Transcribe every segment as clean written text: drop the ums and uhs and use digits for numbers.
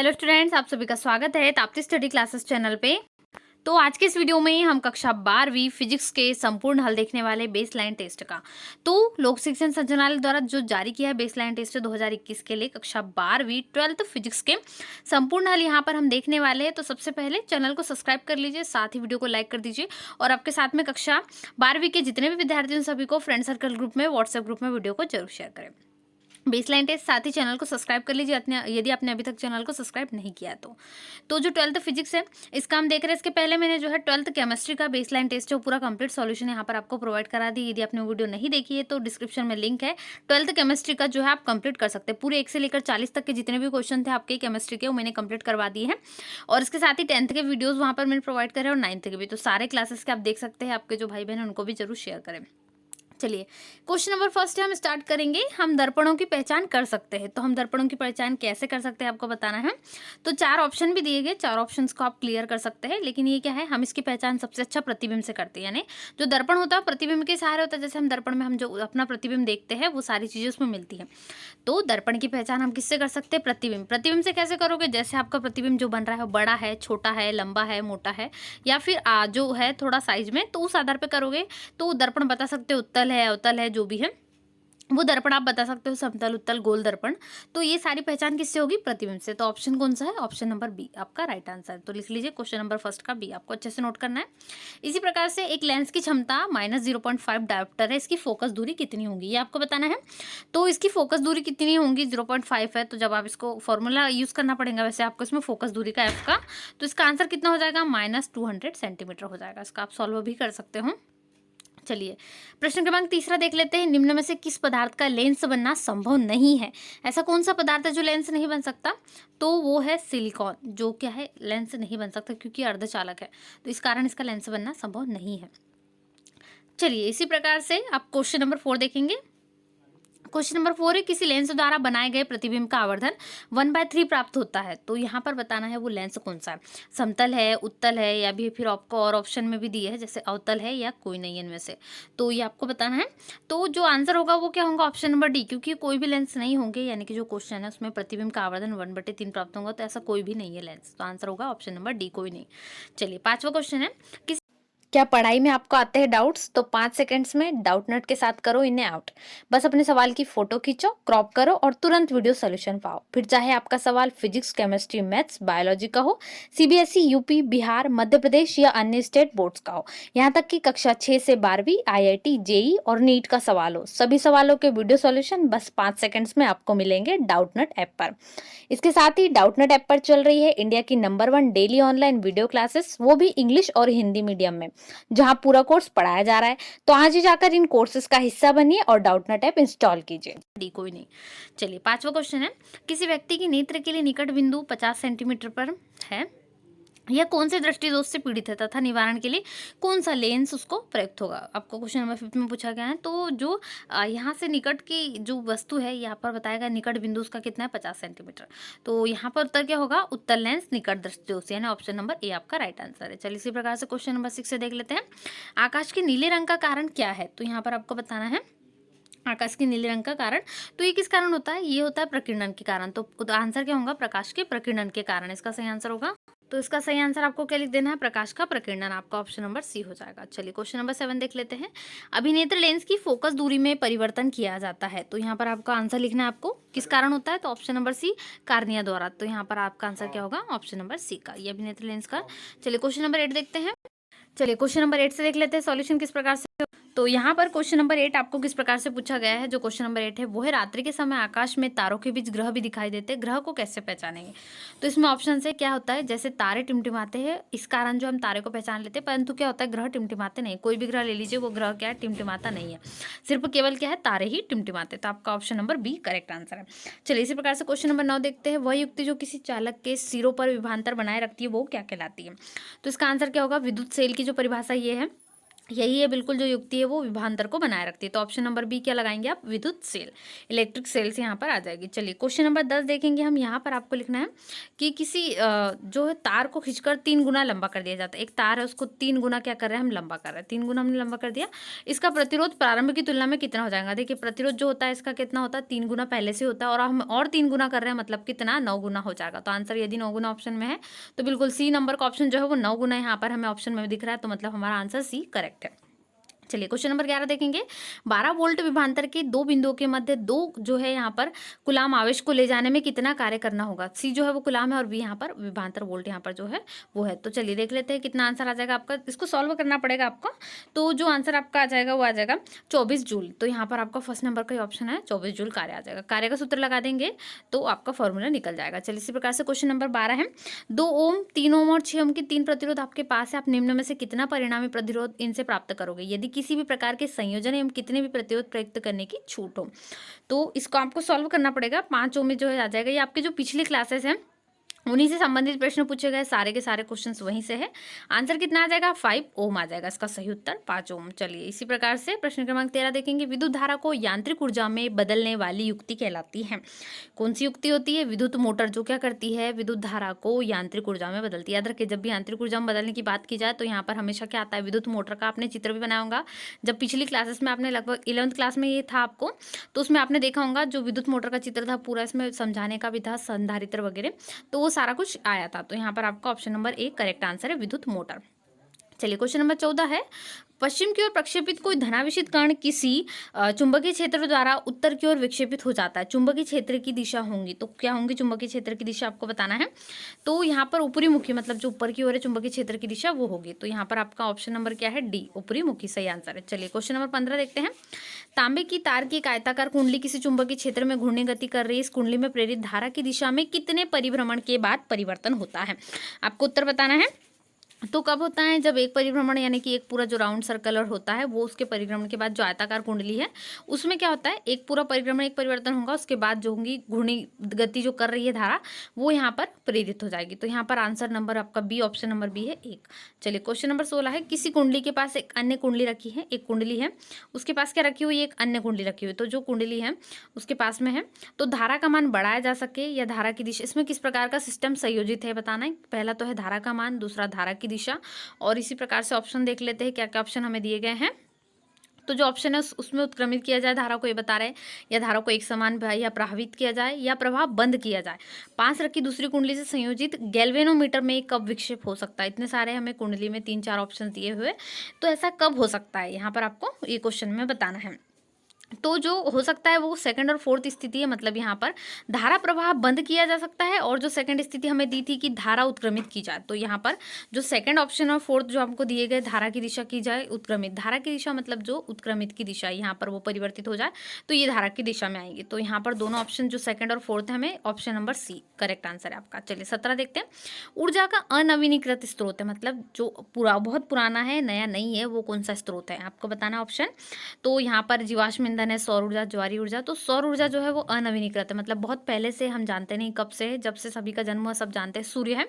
Hello students, आप सभी का स्वागत है ताप्ती स्टडी क्लासेस चैनल पे। तो आज के इस वीडियो में हम कक्षा 12वीं फिजिक्स के संपूर्ण हल देखने वाले बेसलाइन टेस्ट का। तो लोक शिक्षण संचालनालय द्वारा जो जारी किया है बेसलाइन टेस्ट 2021 के लिए कक्षा 12वीं 12th फिजिक्स के संपूर्ण हल यहाँ पर हम देखने वाले हैं। तो सबसे पहले चैनल को सब्सक्राइब कर लीजिए, साथ ही वीडियो को लाइक कर दीजिए और आपके साथ में कक्षा 12वीं के जितने भी विद्यार्थी हैं सभी को फ्रेंड सर्कल ग्रुप में, व्हाट्सएप ग्रुप में वीडियो को जरूर शेयर करें। बेसलाइन टेस्ट साथ ही चैनल को सब्सक्राइब कर लीजिए यदि आपने अभी तक चैनल को सब्सक्राइब नहीं किया तो जो 12th फिजिक्स है इसका हम देख रहे हैं। इसके पहले मैंने जो है 12th केमिस्ट्री का बेसलाइन टेस्ट है वो पूरा कंप्लीट सॉल्यूशन यहाँ पर आपको प्रोवाइड करा दी। यदि आपने वीडियो नहीं देखी है तो डिस्क्रिप्शन में लिंक है। 12th केमिस्ट्री का जो है आप कंप्लीट कर सकते हैं। पूरे 1 से लेकर 40 तक के जितने भी क्वेश्चन थे आपके केमिस्ट्री के वो मैंने कंप्लीट करवा दिए हैं और इसके साथ ही 10th के वीडियोज वहाँ पर मैंने प्रोवाइड करे और 9th के भी। तो सारे क्लासेस के आप देख सकते हैं। आपके जो भाई बहन हैं उनको भी जरूर शेयर करें। चलिए क्वेश्चन नंबर फर्स्ट है, हम स्टार्ट करेंगे। हम दर्पणों की पहचान कर सकते हैं। तो हम दर्पणों की पहचान कैसे कर सकते हैं आपको बताना है। तो 4 ऑप्शन भी दिए गए, 4 ऑप्शंस को आप क्लियर कर सकते हैं। लेकिन ये क्या है, हम इसकी पहचान सबसे अच्छा प्रतिबिंब से करते हैं। यानी जो दर्पण होता है प्रतिबिंब के सहारे होता है। जैसे हम दर्पण में हम जो अपना प्रतिबिंब देखते हैं वो सारी चीजें उसमें मिलती है। तो दर्पण की पहचान हम किससे कर सकते हैं? प्रतिबिंब। प्रतिबिंब से कैसे करोगे? जैसे आपका प्रतिबिंब जो बन रहा है वो बड़ा है, छोटा है, लंबा है, मोटा है या फिर जो है थोड़ा साइज में, तो उस आधार पे करोगे तो दर्पण बता सकते हो उत्तल है, अवतल है, जो भी है वो दर्पण आप बता सकते हो, समतल, उत्तल, गोल दर्पण। तो ये सारी पहचान किससे होगी? प्रतिबिंब से। तो ऑप्शन कौन सा है? ऑप्शन नंबर बी आपका राइट आंसर। तो लिख लीजिए क्वेश्चन नंबर फर्स्ट का बी, आपको अच्छे से नोट करना है। इसी प्रकार से एक लेंस की क्षमता -0.5 डायोप्टर है, इसकी फोकस दूरी कितनी होगी ये आपको बताना है। तो इसकी फोकस दूरी कितनी होगी? 0.5 है, तो जब आप इसको फॉर्मूला यूज करना पड़ेगा वैसे आपको इसमें फोकस दूरी का एफ का। तो इसका आंसर कितना हो जाएगा? -200 सेंटीमीटर हो जाएगा। इसका आप सॉल्व भी कर सकते हो। चलिए प्रश्न क्रमांक तीसरा देख लेते हैं। निम्न में से किस पदार्थ का लेंस बनना संभव नहीं है? ऐसा कौन सा पदार्थ है जो लेंस नहीं बन सकता? तो वो है सिलिकॉन, जो क्या है लेंस नहीं बन सकता क्योंकि अर्धचालक है। तो इस कारण इसका लेंस बनना संभव नहीं है। चलिए इसी प्रकार से आप क्वेश्चन नंबर 4 देखेंगे। क्वेश्चन नंबर 4 है, किसी लेंस द्वारा बनाए गए प्रतिबिंब का आवर्धन 1/3 प्राप्त होता है। तो यहाँ पर बताना है वो लेंस कौन सा है। समतल है, उत्तल है या भी फिर आपको और ऑप्शन में भी दिए है जैसे अवतल है या कोई नहीं है इनमें से। तो ये आपको बताना है। तो जो आंसर होगा वो क्या होगा? ऑप्शन नंबर डी, क्योंकि कोई भी लेंस नहीं होंगे। यानी कि जो क्वेश्चन है उसमें प्रतिबिंब का आवर्धन 1/3 प्राप्त होगा, तो ऐसा कोई भी नहीं है लेंस। तो आंसर होगा ऑप्शन नंबर डी, कोई नहीं। चलिए 5वां क्वेश्चन है, क्या पढ़ाई में आपको आते हैं डाउट्स? तो 5 सेकंड्स में डाउट नट के साथ करो इन्हें आउट। बस अपने सवाल की फोटो खींचो, क्रॉप करो और तुरंत वीडियो सोल्यूशन पाओ। फिर चाहे आपका सवाल फिजिक्स, केमिस्ट्री, मैथ्स, बायोलॉजी का हो, सीबीएसई, यूपी, बिहार, मध्य प्रदेश या अन्य स्टेट बोर्ड्स का हो, यहाँ तक कि कक्षा 6 से 12वीं, आईआईटी, जेई और नीट का सवाल हो, सभी सवालों के वीडियो सोल्यूशन बस 5 सेकंड्स में आपको मिलेंगे डाउट नट ऐप पर। इसके साथ ही डाउटनेट ऐप पर चल रही है इंडिया की number 1 daily online video classes, वो भी इंग्लिश और हिंदी मीडियम में, जहां पूरा कोर्स पढ़ाया जा रहा है। तो आज ही जाकर इन कोर्सेज का हिस्सा बनिए और डाउटनेट ऐप इंस्टॉल कीजिए। डी कोई नहीं। चलिए 5वां क्वेश्चन है, किसी व्यक्ति की नेत्र के लिए निकट बिंदु 50 सेंटीमीटर पर है, यह कौन से दृष्टि दोष से पीड़ित है तथा निवारण के लिए कौन सा लेंस उसको प्रयुक्त होगा? आपको क्वेश्चन नंबर 5 में पूछा गया है। तो जो यहाँ से निकट की जो वस्तु है यहाँ पर बताया गया निकट बिंदु उसका कितना है? 50 सेंटीमीटर। तो यहाँ पर उत्तर क्या होगा? उत्तल लेंस निकट दृष्टि दोष, यानी ऑप्शन नंबर ए आपका राइट आंसर है। चलिए इसी प्रकार से क्वेश्चन नंबर 6 से देख लेते हैं। आकाश के नीले रंग का कारण क्या है? तो यहाँ पर आपको बताना है आकाश के नीले रंग का कारण। तो ये किस कारण होता है? ये होता है प्रकीर्णन के कारण। तो आंसर क्या होगा? प्रकाश के प्रकीर्णन के कारण इसका सही आंसर होगा। तो इसका सही आंसर आपको क्या लिख देना है? प्रकाश का प्रकीर्णन। आपका ऑप्शन नंबर सी हो जाएगा। चलिए क्वेश्चन नंबर 7 देख लेते हैं। अभिनेत्र लेंस की फोकस दूरी में परिवर्तन किया जाता है। तो यहाँ पर आपका आंसर लिखना है आपको किस कारण होता है? तो ऑप्शन नंबर सी, कार्निया द्वारा। तो यहाँ पर आपका आंसर क्या होगा? ऑप्शन नंबर सी का, ये अभिनेत्र लेंस का। चलिए क्वेश्चन नंबर 8 देखते हैं। चलिए क्वेश्चन नंबर 8 से देख लेते हैं सॉल्यूशन किस प्रकार से। तो यहाँ पर क्वेश्चन नंबर 8 आपको किस प्रकार से पूछा गया है। जो क्वेश्चन नंबर 8 है वो है, रात्रि के समय आकाश में तारों के बीच ग्रह भी दिखाई देते हैं, ग्रह को कैसे पहचानेंगे? तो इसमें ऑप्शन से क्या होता है, जैसे तारे टिमटिमाते हैं इस कारण जो हम तारे को पहचान लेते हैं, परंतु क्या होता है ग्रह टिमटिमाते नहीं। कोई भी ग्रह ले लीजिए, वो ग्रह क्या है? टिमटिमाता नहीं है, सिर्फ केवल क्या है? तारे ही टिमटिमाते। तो आपका option number B correct answer है। चलिए इसी प्रकार से क्वेश्चन नंबर 9 देखते हैं। वह युक्ति जो किसी चालक के सिरों पर विभवांतर बनाए रखती है वो क्या कहलाती है? तो इसका आंसर क्या होगा? विद्युत सेल की जो परिभाषा ये है यही है बिल्कुल जो युक्ति है वो विभवांतर को बनाए रखती है। तो ऑप्शन नंबर बी क्या लगाएंगे आप, विद्युत सेल, इलेक्ट्रिक सेल्स यहाँ पर आ जाएगी। चलिए क्वेश्चन नंबर 10 देखेंगे हम। यहाँ पर आपको लिखना है कि किसी जो है तार को खींचकर 3 गुना लंबा कर दिया जाता है। एक तार है उसको 3 गुना क्या कर रहे हैं हम, लंबा कर रहे हैं। 3 गुना हमने लंबा कर दिया, इसका प्रतिरोध प्रारंभ की तुलना में कितना हो जाएगा। देखिए प्रतिरोध जो होता है इसका कितना होता है, 3 गुना पहले से होता है, और हम और 3 गुना कर रहे हैं मतलब कितना, 9 गुना हो जाएगा। तो आंसर यदि 9 गुना ऑप्शन में है तो बिल्कुल सी नंबर का ऑप्शन जो है वो 9 गुना यहाँ पर हमें ऑप्शन में दिख रहा है, तो मतलब हमारा आंसर सी करेक्ट है। चलिए क्वेश्चन नंबर 11 देखेंगे। 12 वोल्ट विभवांतर के दो बिंदुओं के मध्य दो जो है यहाँ पर कुलाम आवेश को ले जाने में कितना कार्य करना होगा। सी जो है वो कुलाम है और बी यहाँ पर विभवांतर वोल्ट यहाँ पर जो है वो है। तो चलिए देख लेते हैं कितना आंसर आ जाएगा आपका, इसको सॉल्व करना पड़ेगा आपको। तो जो आंसर आपका आ जाएगा वो आ जाएगा 24 जूल। तो यहाँ पर आपका फर्स्ट नंबर का ही ऑप्शन है, 24 जूल कार्य आ जाएगा। कार्य का सूत्र लगा देंगे तो आपका फॉर्मूला निकल जाएगा। चलिए इसी प्रकार से क्वेश्चन नंबर 12 है। 2 ओम, 3 ओम और 6 ओम के 3 प्रतिरोध आपके पास है। आप निम्न में से कितना परिणामी प्रतिरोध इनसे प्राप्त करोगे यदि किसी भी प्रकार के संयोजन एवं कितने भी प्रतिरोध प्रयुक्त करने की छूट हो। तो इसको आपको सॉल्व करना पड़ेगा। 5 ओम में जो है आ जाएगा। ये आपके जो पिछली क्लासेस हैं उन्हीं से संबंधित प्रश्न पूछे गए, सारे के सारे क्वेश्चंस वहीं से है। आंसर कितना आ जाएगा, 5 ओम आ जाएगा। इसका सही उत्तर 5 ओम। चलिए इसी प्रकार से प्रश्न क्रमांक 13 देखेंगे। विद्युत धारा को यांत्रिक ऊर्जा में बदलने वाली युक्ति कहलाती है। कौन सी युक्ति होती है, विद्युत मोटर जो क्या करती है, विद्युत धारा को यांत्रिक ऊर्जा में बदलती है। याद रखिए जब भी यांत्रिक ऊर्जा में बदलने की बात की जाए तो यहाँ पर हमेशा क्या आता है, विद्युत मोटर का आपने चित्र भी बनाया होगा। जब पिछली क्लासेस में आपने लगभग 11th क्लास में ये था आपको, तो उसमें आपने देखा होगा जो विद्युत मोटर का चित्र था पूरा, इसमें समझाने का भी था, संधारित्र वगैरह, तो वो सारा कुछ आया था। तो यहाँ पर आपका ऑप्शन नंबर 1 करेक्ट आंसर है, विद्युत मोटर। चलिए क्वेश्चन नंबर 14 है। पश्चिम की ओर प्रक्षेपित कोई धनावेशित कण किसी चुंबकीय क्षेत्र द्वारा उत्तर की ओर विक्षेपित हो जाता है। चुंबकीय क्षेत्र की दिशा होंगी तो क्या होंगी, चुंबकीय क्षेत्र की दिशा आपको बताना है। तो यहाँ पर ऊपरी मुखी मतलब जो ऊपर की ओर है चुंबकीय क्षेत्र की दिशा वो होगी। तो यहाँ पर आपका ऑप्शन नंबर क्या है, डी, ऊपरी मुखी सही आंसर है। चलिए क्वेश्चन नंबर 15 देखते हैं। तांबे की तार की एक आयताकार कुंडली किसी चुंबकीय क्षेत्र में घूर्णी गति कर रही है। इस कुंडली में प्रेरित धारा की दिशा में कितने परिभ्रमण के बाद परिवर्तन होता है, आपको उत्तर बताना है। तो कब होता है, जब एक परिभ्रमण यानी कि एक पूरा जो राउंड सर्कलर होता है वो उसके परिभ्रमण के बाद जो आयताकार कुंडली है उसमें क्या होता है, एक पूरा परिभ्रमण एक परिवर्तन होगा, उसके बाद जो होंगी घूर्णी गति जो कर रही है धारा वो यहाँ पर प्रेरित हो जाएगी। तो यहाँ पर आंसर नंबर आपका बी, ऑप्शन नंबर बी है 1। चलिए क्वेश्चन नंबर 16 है। किसी कुंडली के पास एक अन्य कुंडली रखी है, एक कुंडली है उसके पास क्या रखी हुई है, एक अन्य कुंडली रखी हुई। तो जो कुंडली है उसके पास में है तो धारा का मान बढ़ाया जा सके या धारा की दिशा, इसमें किस प्रकार का सिस्टम संयोजित है बताना है। पहला तो है धारा का मान, दूसरा धारा की दिशा, और इसी प्रकार से ऑप्शन देख लेते हैं क्या क्या ऑप्शन हमें दिए गए हैं। तो जो ऑप्शन है उसमें उत्क्रमित किया जाए धारा को, ये बता रहे हैं, या धारा को एक समान या प्रभावित किया जाए या प्रभाव बंद किया जाए। 5 रखी दूसरी कुंडली से संयोजित गैल्वेनोमीटर में कब विक्षेप हो सकता है। इतने सारे हमें कुंडली में 3-4 ऑप्शन दिए हुए, तो ऐसा कब हो सकता है यहाँ पर आपको ये क्वेश्चन में बताना है। तो जो हो सकता है वो सेकंड और फोर्थ स्थिति है, मतलब यहाँ पर धारा प्रवाह बंद किया जा सकता है, और जो सेकंड स्थिति हमें दी थी कि धारा उत्क्रमित की जाए, तो यहाँ पर जो सेकंड ऑप्शन और फोर्थ जो हमको दिए गए, धारा की दिशा की जाए उत्क्रमित, धारा की दिशा मतलब जो उत्क्रमित की दिशा यहाँ पर वो परिवर्तित हो जाए तो ये धारा की दिशा में आएगी। तो यहाँ पर दोनों ऑप्शन जो सेकंड और फोर्थ है हमें option number C correct answer है आपका। चलिए 17 देखते हैं। ऊर्जा का अनवीनीकृत स्रोत है, मतलब जो बहुत पुराना है, नया नहीं है, वो कौन सा स्रोत है आपको बताना ऑप्शन। तो यहाँ पर जीवाश्म ईंधन है, सौर ऊर्जा, ज्वारी ऊर्जा। तो सौर ऊर्जा जो है वो अनवीनीकृत है, मतलब बहुत पहले से हम जानते नहीं कब से, जब से सभी का जन्म हुआ सब जानते हैं सूर्य है,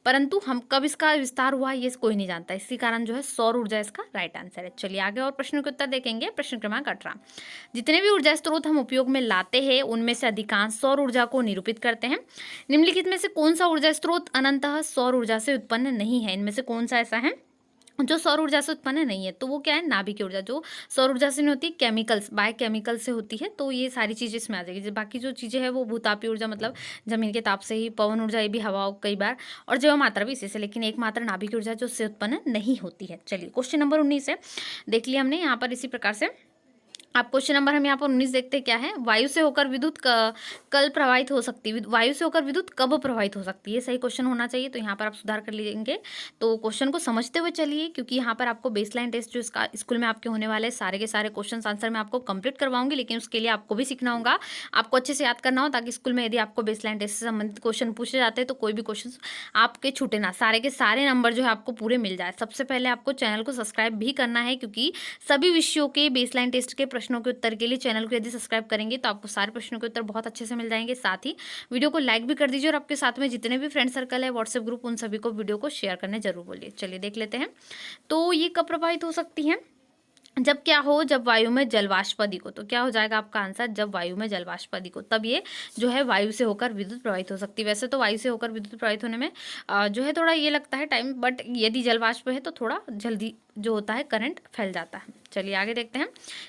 परंतु हम कब इसका विस्तार हुआ ये कोई नहीं जानता, इसी कारण जो है सौर ऊर्जा इसका राइट आंसर है। चलिए आगे और प्रश्न के उत्तर देखेंगे। प्रश्न क्रमांक 18। जितने भी ऊर्जा स्रोत हम उपयोग में लाते हैं उनमें से अधिकांश सौर ऊर्जा को निरूपित करते हैं। निम्नलिखित में से कौन सा ऊर्जा स्रोत अनंतः सौर ऊर्जा से उत्पन्न नहीं है, इनमें से कौन सा ऐसा है जो सौर ऊर्जा से उत्पन्न नहीं है। तो वो क्या है, नाभिकीय ऊर्जा, जो सौर ऊर्जा से नहीं होती, केमिकल्स बाय केमिकल से होती है। तो ये सारी चीज़ें इसमें आ जाएगी। बाकी जो चीज़ें हैं वो भूतापीय ऊर्जा, मतलब जमीन के ताप से ही, पवन ऊर्जा ये भी हवा कई बार, और जैव मात्रा भी इसी से, लेकिन एकमात्र नाभिकीय ऊर्जा जो उससे उत्पन्न नहीं होती है। चलिए क्वेश्चन नंबर 19 है, देख लिया हमने यहाँ पर। इसी प्रकार से आप क्वेश्चन नंबर हम यहाँ पर 19 देखते हैं क्या है। वायु से होकर विद्युत कल प्रवाहित हो सकती है, वायु से होकर विद्युत कब प्रवाहित हो सकती है, सही क्वेश्चन होना चाहिए। तो यहाँ पर आप सुधार कर लीजिएंगे। तो क्वेश्चन को समझते हुए चलिए, क्योंकि यहाँ पर आपको बेसलाइन टेस्ट जो इसका स्कूल में आपके होने वाले सारे के सारे क्वेश्चन आंसर मैं आपको कंप्लीट करवाऊंगी, लेकिन उसके लिए आपको भी सीखना होगा, आपको अच्छे से याद करना हो, ताकि स्कूल में यदि आपको बेसलाइन टेस्ट से संबंधित क्वेश्चन पूछे जाते हैं तो कोई भी क्वेश्चन आपके छूटे ना, सारे के सारे नंबर जो है आपको पूरे मिल जाए। सबसे पहले आपको चैनल को सब्सक्राइब भी करना है, क्योंकि सभी विषयों के बेसलाइन टेस्ट के प्रश्न प्रश्नों के उत्तर के लिए चैनल को यदि सब्सक्राइब करेंगे तो आपको सारे प्रश्नों के उत्तर बहुत अच्छे से मिल जाएंगे। साथ ही वीडियो को लाइक भी कर दीजिए और आपके साथ में जितने भी फ्रेंड सर्कल है, व्हाट्सएप ग्रुप, उन सभी को वीडियो को शेयर करने जरूर बोलिए। चलिए देख लेते हैं। तो ये कब प्रभावित हो सकती है? जब क्या हो, जब वायु में जलवाष्प अधिक हो। तो क्या हो जाएगा आपका आंसर? जब वायु में जलवाष्प अधिक हो तब ये जो है वायु से होकर विद्युत प्रवाहित हो सकती है। वैसे तो वायु से होकर विद्युत प्रवाहित होने में जो है थोड़ा ये लगता है टाइम, बट यदि जलवाष्प है तो थोड़ा जल्दी जो होता है करंट फैल जाता है। चलिए आगे देखते हैं।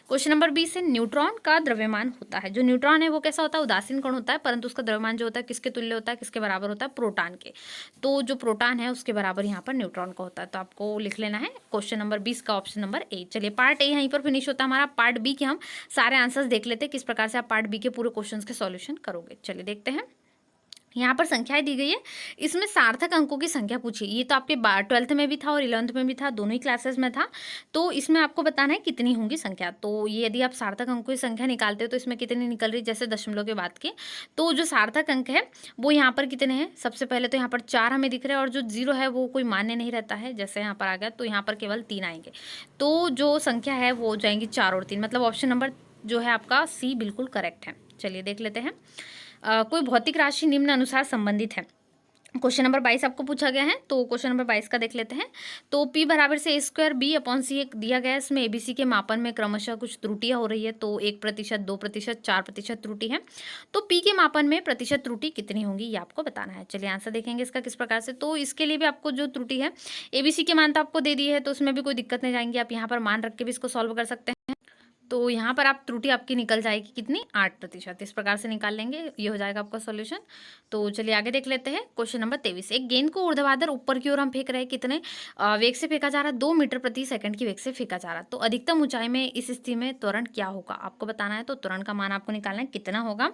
क्वेश्चन नंबर 20 है, न्यूट्रॉन का द्रव्यमान होता है। जो न्यूट्रॉन है वो कैसा होता है? उदासीन कण होता है, परंतु उसका द्रव्यमान जो होता है किसके तुल्य होता है, किसके बराबर होता है? प्रोटॉन के। तो जो प्रोटॉन है उसके बराबर यहाँ पर न्यूट्रॉन का होता है। तो आपको लिख लेना है क्वेश्चन नंबर 20 का ऑप्शन नंबर ए। चलिए पार्ट ए यहीं पर फिनिश होता है हमारा। पार्ट बी के हम सारे आंसर्स देख लेते हैं, किस प्रकार से आप पार्ट बी के पूरे क्वेश्चन के सॉल्यूशन करोगे। चलिए देखते हैं। यहाँ पर संख्याएं दी गई है, इसमें सार्थक अंकों की संख्या पूछी। ये तो आपके 12th में भी था और 11th में भी था, दोनों ही क्लासेस में था। तो इसमें आपको बताना है कितनी होंगी संख्या। तो ये यदि आप सार्थक अंकों की संख्या निकालते हो तो इसमें कितनी निकल रही, जैसे दशमलव के बाद के। तो जो सार्थक अंक है वो यहाँ पर कितने हैं? सबसे पहले तो यहाँ पर 4 हमें दिख रहे हैं और जो 0 है वो कोई मान्य नहीं रहता है। जैसे यहाँ पर आ गया तो यहाँ पर केवल 3 आएंगे। तो जो संख्या है वो हो जाएंगी 4 और 3, मतलब ऑप्शन नंबर जो है आपका सी बिल्कुल करेक्ट है। चलिए देख लेते हैं। कोई भौतिक राशि निम्न अनुसार संबंधित है। क्वेश्चन नंबर 22 आपको पूछा गया है, तो क्वेश्चन नंबर 22 का देख लेते हैं। तो P बराबर से A² B/C एक दिया गया है। इसमें ABC के मापन में क्रमशः कुछ त्रुटियां हो रही है। तो 1%, 2%, 4% त्रुटि है। तो P के मापन में प्रतिशत त्रुटि कितनी होंगी ये आपको बताना है। चलिए आंसर देखेंगे इसका किस प्रकार से। तो इसके लिए भी आपको जो त्रुटि है, ABC के मान तो आपको दे दी है, तो उसमें भी कोई दिक्कत नहीं जाएंगी। आप यहाँ पर मान रख के भी इसको सॉल्व कर सकते हैं। तो यहाँ पर आप त्रुटि आपकी निकल जाएगी कितनी? 8%। इस प्रकार से निकाल लेंगे, ये हो जाएगा आपका सॉल्यूशन। तो चलिए आगे देख लेते हैं। क्वेश्चन नंबर 23, एक गेंद को ऊर्ध्वाधर ऊपर की ओर हम फेंक रहे हैं। कितने वेग से फेंका जा रहा है? 2 मीटर प्रति सेकंड की वेग से फेंका जा रहा है। तो अधिकतम ऊंचाई में इस स्थिति में त्वरण क्या होगा आपको बताना है। तो त्वरण का मान आपको निकालना है कितना होगा।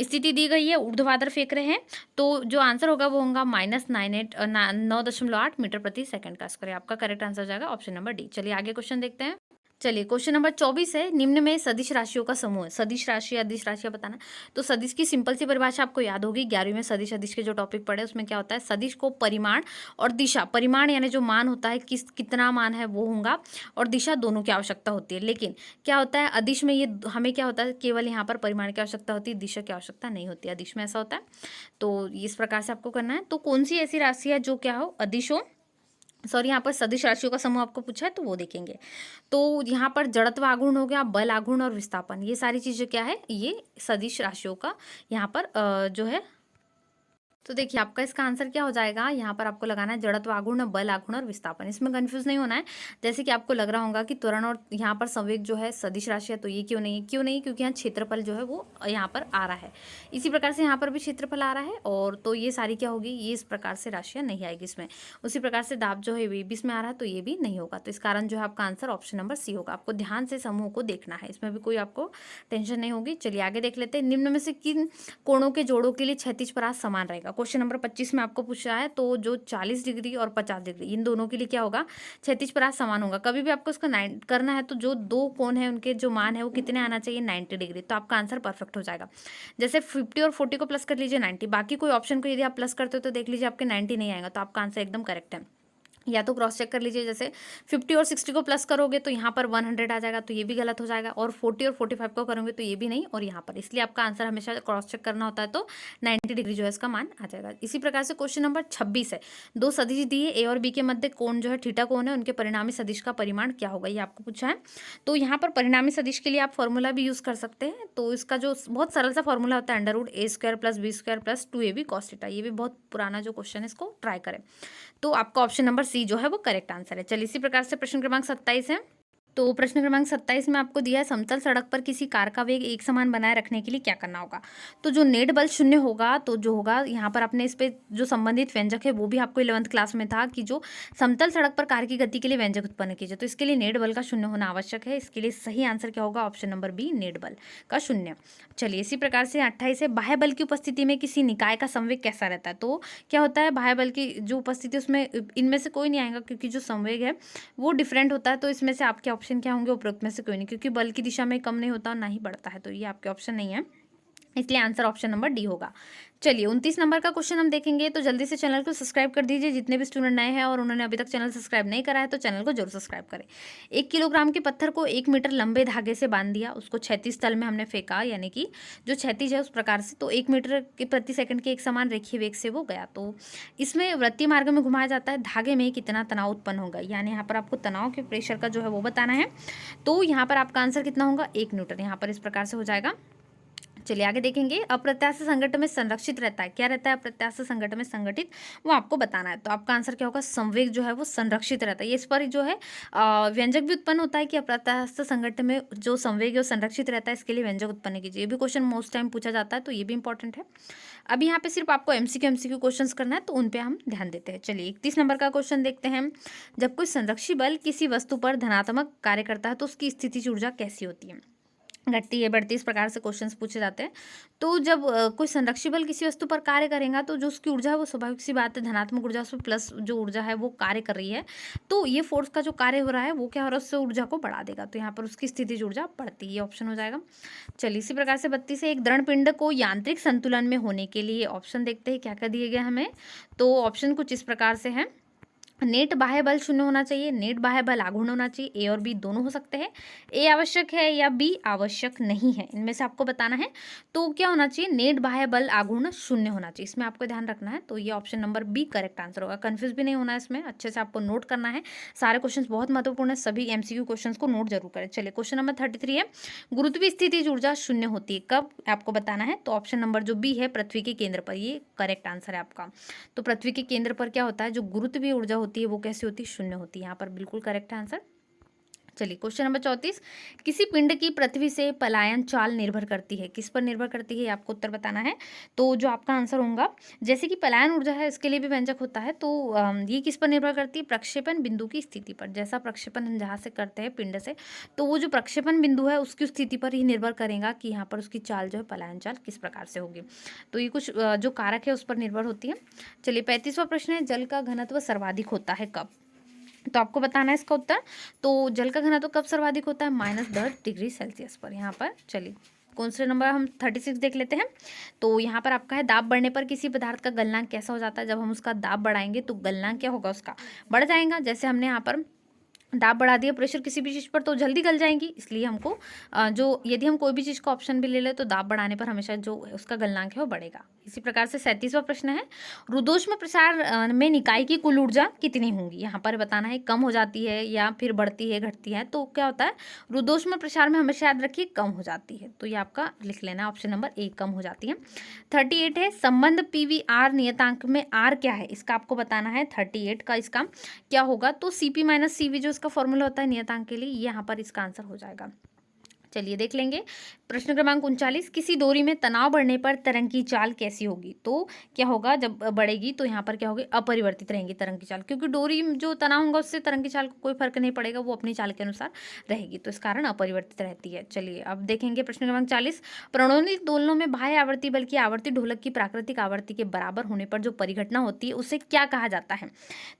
स्थिति दी गई है, ऊर्ध्वाधर फेंक रहे हैं, तो जो आंसर होगा वो होगा -9.8 मीटर प्रति सेकंड का स्क्वायर। आपका करेक्ट आंसर हो जाएगा ऑप्शन नंबर डी। चलिए आगे क्वेश्चन देखते हैं। चलिए क्वेश्चन नंबर 24 है, निम्न में सदिश राशियों का समूह है। सदिश राशि, अदिश राशियां बताना। तो सदिश की सिंपल सी परिभाषा आपको याद होगी, 11वीं में सदिश अदिश के जो टॉपिक पढ़े उसमें क्या होता है, सदिश को परिमाण और दिशा, परिमाण यानी जो मान होता है कितना मान है वो होगा, और दिशा दोनों की आवश्यकता होती है। लेकिन क्या होता है अदिश में, ये हमें क्या होता है, केवल यहाँ पर परिमाण की आवश्यकता होती है, दिशा की आवश्यकता नहीं होती। अदिश में ऐसा होता है। तो इस प्रकार से आपको करना है। तो कौन सी ऐसी राशि है जो क्या हो, अदिश हो, सॉरी यहाँ पर सदिश राशियों का समूह आपको पूछा है तो वो देखेंगे। तो यहाँ पर जड़त्व आघूर्ण हो गया, बल आघूर्ण और विस्थापन, ये सारी चीजें क्या है, ये सदिश राशियों का यहाँ पर जो है। तो देखिए आपका इसका आंसर क्या हो जाएगा, यहाँ पर आपको लगाना है जड़त्व आघूर्ण, बल आघूर्ण और विस्थापन। इसमें कंफ्यूज नहीं होना है। जैसे कि आपको लग रहा होगा कि त्वरण और यहाँ पर संवेग जो है सदिश राशि है, तो ये क्यों नहीं है? क्यों नहीं? क्योंकि यहाँ क्षेत्रफल जो है वो यहाँ पर आ रहा है। इसी प्रकार से यहाँ पर भी क्षेत्रफल आ रहा है, और तो ये सारी क्या होगी, ये इस प्रकार से राशियाँ नहीं आएगी इसमें। उसी प्रकार से दाब जो है ये भी इसमें आ रहा है, तो ये भी नहीं होगा। तो इस कारण जो है आपका आंसर ऑप्शन नंबर सी होगा। आपको ध्यान से समूह को देखना है, इसमें भी कोई आपको टेंशन नहीं होगी। चलिए आगे देख लेते हैं। निम्न में से किन कोणों के जोड़ों के लिए क्षैतिज परास समान रहेगा? क्वेश्चन नंबर 25 में आपको पूछा है। तो जो 40 डिग्री और 50 डिग्री, इन दोनों के लिए क्या होगा, क्षैतिज परास समान होगा। कभी भी आपको इसका 9 करना है तो जो दो कोण है उनके जो मान है वो कितने आना चाहिए, 90 डिग्री। तो आपका आंसर परफेक्ट हो जाएगा। जैसे 50 और 40 को प्लस कर लीजिए 90, बाकी कोई ऑप्शन को यदि आप प्लस करते हो तो देख लीजिए आपके 90 नहीं आएगा। तो आपका आंसर एकदम करेक्ट है। या तो क्रॉस चेक कर लीजिए, जैसे 50 और 60 को प्लस करोगे तो यहाँ पर 100 आ जाएगा, तो ये भी गलत हो जाएगा। और 40 और 45 को करोगे तो ये भी नहीं, और यहाँ पर, इसलिए आपका आंसर हमेशा क्रॉस चेक करना होता है। तो 90 डिग्री जो है इसका मान आ जाएगा। इसी प्रकार से क्वेश्चन नंबर 26 है, दो सदिश दिए, ए और बी के मध्य कोण जो है थीटा कोण है, उनके परिणामी सदिश का परिमाण क्या होगा, ये आपको पूछा है। तो यहाँ पर परिणामी सदिश के लिए आप फॉर्मूला भी यूज कर सकते हैं। तो इसका जो बहुत सरल सा फॉर्मूला होता है, √a² + b² + 2ab cos θ। ये भी बहुत पुराना जो क्वेश्चन है, इसको ट्राई करें। तो आपका ऑप्शन नंबर सी जो है वो करेक्ट आंसर है। चलिए इसी प्रकार से प्रश्न क्रमांक 27 है। तो प्रश्न क्रमांक 27 में आपको दिया है, समतल सड़क पर किसी कार का वेग एक समान बनाए रखने के लिए क्या करना होगा। तो जो नेट बल 0 होगा, तो जो होगा यहाँ पर अपने इस पे जो संबंधित व्यंजक है वो भी आपको 11th क्लास में था कि जो समतल सड़क पर कार की गति के लिए व्यंजक उत्पन्न कीजिए। तो इसके लिए नेट बल का 0 होना आवश्यक है। इसके लिए सही आंसर क्या होगा, ऑप्शन नंबर बी, नेट बल का 0। चलिए इसी प्रकार से 28 है, बाह्य बल की उपस्थिति में किसी निकाय का संवेग कैसा रहता है। तो क्या होता है, बाह्य बल की जो उपस्थिति उसमें इनमें से कोई नहीं आएगा, क्योंकि जो संवेग है वो डिफरेंट होता है। तो इसमें से आपके ऑप्शन क्या होंगे, उपरोक्त में से कोई नहीं, क्योंकि बल की दिशा में कम नहीं होता और ना ही बढ़ता है। तो ये आपके ऑप्शन नहीं है। इसलिए आंसर ऑप्शन नंबर डी होगा। चलिए 29 नंबर का क्वेश्चन हम देखेंगे, तो जल्दी से चैनल को सब्सक्राइब कर दीजिए। जितने भी स्टूडेंट नए हैं और उन्होंने अभी तक चैनल सब्सक्राइब नहीं करा है तो चैनल को जरूर सब्सक्राइब करें। 1 किलोग्राम के पत्थर को 1 मीटर लंबे धागे से बांध दिया, उसको क्षैतिज तल में हमने फेंका, यानी कि जो क्षैतिज है उस प्रकार से, तो 1 मीटर के प्रति सेकंड के एक समान रेखीय वेग से वो गया। तो इसमें वृत्तीय मार्ग में घुमाया जाता है, धागे में कितना तनाव उत्पन्न होगा, यानी यहाँ पर आपको तनाव के प्रेशर का जो है वो बताना है। तो यहाँ पर आपका आंसर कितना होगा, 1 न्यूटन। यहाँ पर इस प्रकार से हो जाएगा। चलिए आगे देखेंगे, अप्रत्याशित संगठन में संरक्षित रहता है, क्या रहता है अप्रत्याशित संगठन में संगठित, वो आपको बताना है। तो आपका आंसर क्या होगा, संवेग जो है वो संरक्षित रहता है। ये इस पर जो है व्यंजक भी उत्पन्न होता है कि अप्रत्याशित संगठन में जो संवेग है वो संरक्षित रहता है, इसके लिए व्यंजक उत्पन्न कीजिए। ये भी क्वेश्चन मोस्ट टाइम पूछा जाता है, तो ये भी इंपॉर्टेंट है। अब यहाँ पे सिर्फ आपको एमसीक्यू क्वेश्चन करना है, तो उन पे हम ध्यान देते हैं। चलिए 31 नंबर का क्वेश्चन देखते हैं। जब कोई संरक्षी बल किसी वस्तु पर धनात्मक कार्य करता है तो उसकी स्थितिज ऊर्जा कैसी होती है, घटती है, बढ़ती, इस प्रकार से क्वेश्चंस पूछे जाते हैं। तो जब कोई संरक्षी बल किसी वस्तु पर कार्य करेगा तो जो उसकी ऊर्जा है वो स्वाभाविक सी बात है, धनात्मक ऊर्जा उसमें प्लस जो ऊर्जा है वो कार्य कर रही है, तो ये फोर्स का जो कार्य हो रहा है वो क्या हो रहा है, उससे ऊर्जा को बढ़ा देगा, तो यहाँ पर उसकी स्थितिज ऊर्जा बढ़ती है, ये ऑप्शन हो जाएगा। चलिए इसी प्रकार से 32 से एक दृढ़ पिंड को यांत्रिक संतुलन में होने के लिए ऑप्शन देखते हैं क्या क्या दिए गए हमें। तो ऑप्शन कुछ इस प्रकार से है, नेट बाह्य बल 0 होना चाहिए, नेट बाह्य बल आघूर्ण होना चाहिए, ए और बी दोनों हो सकते हैं, ए आवश्यक है या बी आवश्यक नहीं है, इनमें से आपको बताना है। तो क्या होना चाहिए, नेट बाह्य बल आघूर्ण 0 होना चाहिए, इसमें आपको ध्यान रखना है। तो ये option number B correct answer होगा, कंफ्यूज भी नहीं होना है, इसमें अच्छे से आपको नोट करना है। सारे क्वेश्चन बहुत महत्वपूर्ण है, सभी एमसीक्यू क्वेश्चन को नोट जरूर करें। चलिए क्वेश्चन नंबर 33 है, गुरुत्वीय स्थितिज ऊर्जा 0 होती है, कब आपको बताना है। तो ऑप्शन नंबर जो बी है, पृथ्वी के केंद्र पर, ये करेक्ट आंसर है आपका। तो पृथ्वी के केंद्र पर क्या होता है, जो गुरुत्वीय ऊर्जा होती है वो कैसी होती है, 0 होती है, यहाँ पर बिल्कुल करेक्ट आंसर। चलिए क्वेश्चन नंबर 34, किसी पिंड की पृथ्वी से पलायन चाल निर्भर करती है, किस पर निर्भर करती है, आपको उत्तर बताना है। तो जो आपका आंसर होगा, जैसे कि पलायन ऊर्जा है इसके लिए भी व्यंजक होता है, तो ये किस पर निर्भर करती है, प्रक्षेपण बिंदु की स्थिति पर। जैसा प्रक्षेपण हम जहाँ से करते हैं पिंड से, तो वो जो प्रक्षेपण बिंदु है उसकी स्थिति पर ही निर्भर करेगा कि यहाँ पर उसकी चाल जो है पलायन चाल किस प्रकार से होगी। तो ये कुछ जो कारक है उस पर निर्भर होती है। चलिए 35वां प्रश्न है, जल का घनत्व सर्वाधिक होता है कब, तो आपको बताना है इसका उत्तर। तो जल का घनत्व कब सर्वाधिक होता है, -10 डिग्री सेल्सियस पर, यहाँ पर। चलिए कौन से नंबर हम 36 देख लेते हैं। तो यहाँ पर आपका है, दाब बढ़ने पर किसी पदार्थ का गलनांक कैसा हो जाता है, जब हम उसका दाब बढ़ाएंगे तो गलनांक क्या होगा, उसका बढ़ जाएगा। जैसे हमने यहाँ पर दाब बढ़ा दिया प्रेशर किसी भी चीज़ पर तो जल्दी गल जाएंगी, इसलिए हमको जो यदि हम कोई भी चीज़ का ऑप्शन भी ले ले तो दाब बढ़ाने पर हमेशा जो उसका गलनांक है वो बढ़ेगा। इसी प्रकार से 37वां प्रश्न है, रुद्धोष्म प्रसार में निकाय की कुल ऊर्जा कितनी होंगी, यहाँ पर बताना है कम हो जाती है या फिर बढ़ती है घटती है। तो क्या होता है, रुद्धोष्म प्रसार में हमेशा याद रखिए कम हो जाती है, तो ये आपका लिख लेना ऑप्शन नंबर ए, कम हो जाती है। 38 है, संबंध PVR नियतांक में R क्या है, इसका आपको बताना है। 38 का इसका क्या होगा, तो CP - CV जो इसका फॉर्मूला होता है नियतांक के लिए, यहाँ पर इसका आंसर हो जाएगा। चलिए देख लेंगे प्रश्न क्रमांक 39, किसी डोरी में तनाव बढ़ने पर तरंग की चाल कैसी होगी। तो क्या होगा, जब बढ़ेगी तो यहाँ पर क्या होगी, अपरिवर्तित रहेंगी तरंग की चाल, क्योंकि डोरी में जो तनाव होगा उससे तरंग की चाल को कोई फर्क नहीं पड़ेगा, वो अपनी चाल के अनुसार रहेगी, तो इस कारण अपरिवर्तित रहती है। चलिए अब देखेंगे प्रश्न क्रमांक 40, प्रणोदित दोलनों में बाह्य आवर्ती बल की आवर्ती ढोलक की प्राकृतिक आवर्ती के बराबर होने पर जो परिघटना होती है उसे क्या कहा जाता है।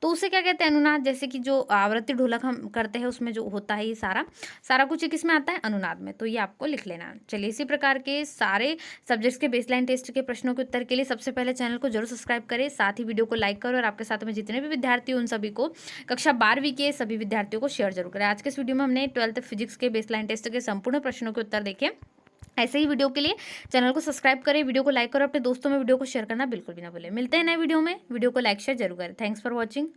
तो उसे क्या कहते हैं, अनुनाद। जैसे कि जो आवर्ती ढोलक हम करते हैं उसमें जो होता है ये सारा कुछ किस में आता है, अनुनाद में, तो ये आपको लिख लेना है। चलिए इसी प्रकार के सारे सब्जेक्ट्स के बेसलाइन टेस्ट के प्रश्नों के उत्तर के लिए सबसे पहले चैनल को जरूर सब्सक्राइब करें, साथ ही वीडियो को लाइक करें और आपके साथ में जितने भी विद्यार्थी उन सभी को, कक्षा 12वीं के सभी विद्यार्थियों को शेयर जरूर करें। आज के इस वीडियो में हमने 12th फिजिक्स के बेसलाइन टेस्ट के संपूर्ण प्रश्नों के उत्तर देखे। ऐसे ही वीडियो के लिए चैनल को सब्सक्राइब करें, वीडियो को लाइक करें, अपने दोस्तों में वीडियो को शेयर करना बिल्कुल भी ना भूलें। मिलते हैं नए वीडियो में, वीडियो को लाइक शेयर जरूर करें। Thanks for watching.